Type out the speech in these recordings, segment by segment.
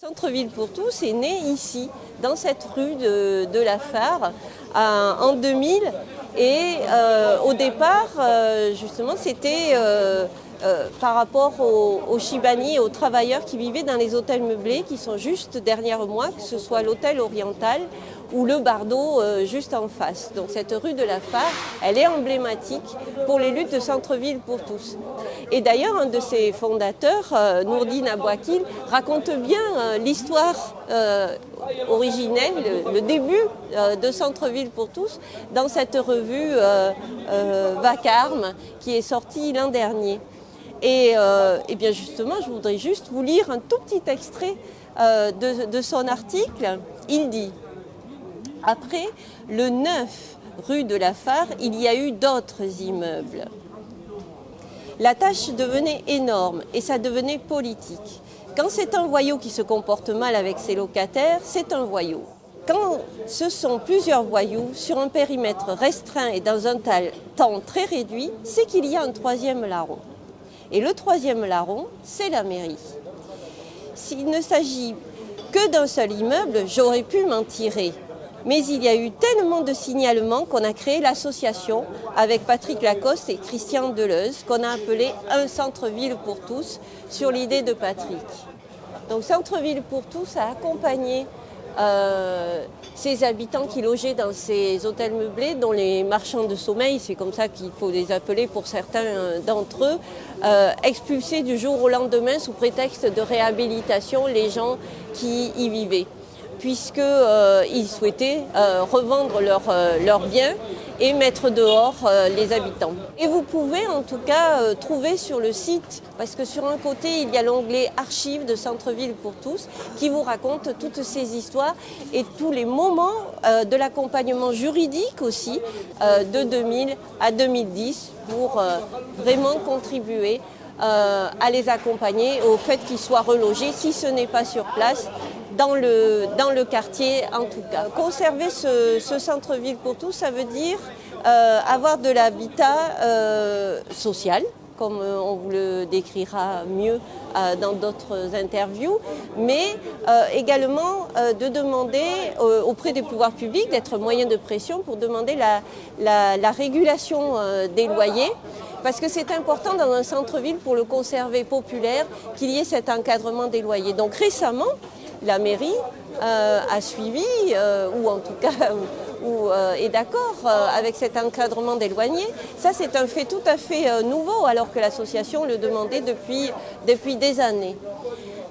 Centre-ville pour tous est né ici, dans cette rue de la Phare, en 2000. Et au départ, justement, c'était par rapport aux Chibani et aux travailleurs qui vivaient dans les hôtels meublés qui sont juste derrière moi, que ce soit l'hôtel Oriental ou le Bardot juste en face. Donc cette rue de la Phare, elle est emblématique pour les luttes de centre-ville pour tous. Et d'ailleurs, un de ses fondateurs, Nourdine Abouakil, raconte bien l'histoire originelle, le début de Centre-ville pour tous, dans cette revue Vacarme qui est sortie l'an dernier. Et bien justement, je voudrais juste vous lire un tout petit extrait de son article. Il dit: après le 9 rue de la Phare, il y a eu d'autres immeubles. La tâche devenait énorme et ça devenait politique. Quand c'est un voyou qui se comporte mal avec ses locataires, c'est un voyou. Quand ce sont plusieurs voyous sur un périmètre restreint et dans un temps très réduit, c'est qu'il y a un troisième larron. Et le troisième larron, c'est la mairie. S'il ne s'agit que d'un seul immeuble, j'aurais pu m'en tirer. Mais il y a eu tellement de signalements qu'on a créé l'association avec Patrick Lacoste et Christian Deleuze, qu'on a appelé un centre-ville pour tous, sur l'idée de Patrick. Donc Centre-ville pour tous a accompagné ces habitants qui logeaient dans ces hôtels meublés, dont les marchands de sommeil, c'est comme ça qu'il faut les appeler pour certains d'entre eux, expulsés du jour au lendemain sous prétexte de réhabilitation les gens qui y vivaient, puisqu'ils souhaitaient revendre leurs biens et mettre dehors les habitants. Et vous pouvez en tout cas trouver sur le site, parce que sur un côté il y a l'onglet Archives de Centre-ville pour tous, qui vous raconte toutes ces histoires et tous les moments de l'accompagnement juridique aussi, de 2000 à 2010, pour vraiment contribuer à les accompagner au fait qu'ils soient relogés, si ce n'est pas sur place, dans le quartier en tout cas. Conserver ce centre-ville pour tous, ça veut dire avoir de l'habitat social, comme on vous le décrira mieux dans d'autres interviews, mais également de demander auprès des pouvoirs publics, d'être moyen de pression pour demander la régulation des loyers. Parce que c'est important dans un centre-ville, pour le conserver populaire, qu'il y ait cet encadrement des loyers. Donc récemment, la mairie a suivi, ou en tout cas est d'accord avec cet encadrement des loyers. Ça, c'est un fait tout à fait nouveau, alors que l'association le demandait depuis des années.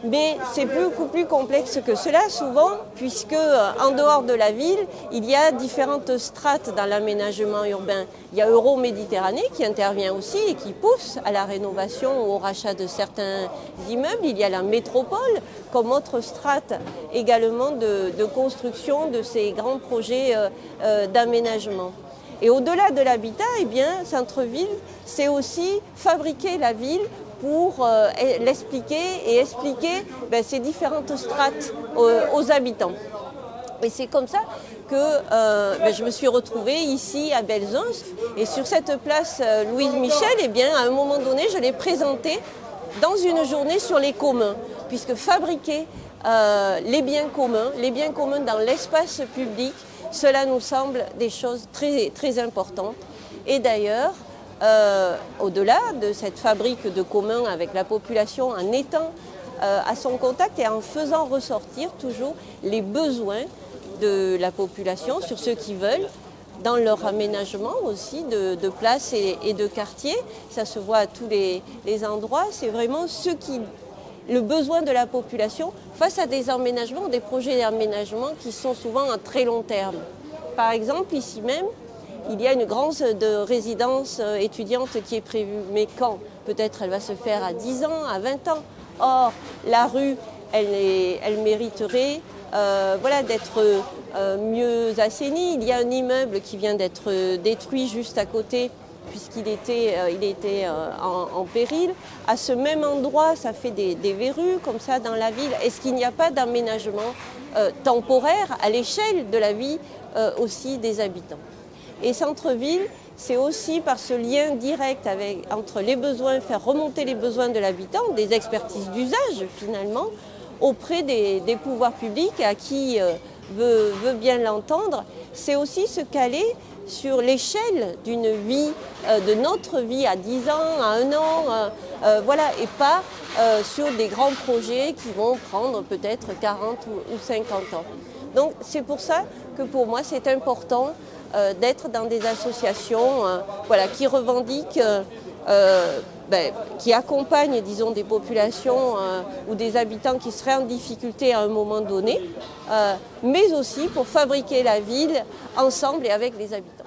Mais c'est beaucoup plus complexe que cela souvent, puisque en dehors de la ville, il y a différentes strates dans l'aménagement urbain. Il y a Euroméditerranée qui intervient aussi et qui pousse à la rénovation ou au rachat de certains immeubles. Il y a la métropole comme autre strate également de construction de ces grands projets d'aménagement. Et au-delà de l'habitat, eh bien, centre-ville, c'est aussi fabriquer la ville pour l'expliquer et expliquer ces différentes strates aux habitants. Et c'est comme ça que je me suis retrouvée ici à Belzunce. Et sur cette place Louise Michel, eh bien, à un moment donné, je l'ai présentée dans une journée sur les communs, puisque fabriquer les biens communs dans l'espace public, cela nous semble des choses très, très importantes. Et d'ailleurs, au-delà de cette fabrique de communs avec la population, en étant à son contact et en faisant ressortir toujours les besoins de la population sur ceux qui veulent, dans leur aménagement aussi de places et de quartiers. Ça se voit à tous les endroits. C'est vraiment le besoin de la population face à des emménagements, des projets d'aménagement qui sont souvent à très long terme. Par exemple, ici même, il y a une grande résidence étudiante qui est prévue. Mais quand? Peut-être elle va se faire à 10 ans, à 20 ans. Or, la rue, elle mériterait d'être mieux assainie. Il y a un immeuble qui vient d'être détruit juste à côté, puisqu'il était en péril. À ce même endroit, ça fait des verrues comme ça dans la ville. Est-ce qu'il n'y a pas d'aménagement temporaire à l'échelle de la vie aussi des habitants? Et centre-ville, c'est aussi par ce lien direct entre les besoins, faire remonter les besoins de l'habitant, des expertises d'usage finalement, auprès des pouvoirs publics à qui veut bien l'entendre, c'est aussi se caler sur l'échelle d'une vie, de notre vie à 10 ans, à 1 an, voilà, et pas sur des grands projets qui vont prendre peut-être 40 ou 50 ans. Donc c'est pour ça que pour moi c'est important d'être dans des associations voilà, qui revendiquent, qui accompagnent, disons, des populations ou des habitants qui seraient en difficulté à un moment donné, mais aussi pour fabriquer la ville ensemble et avec les habitants.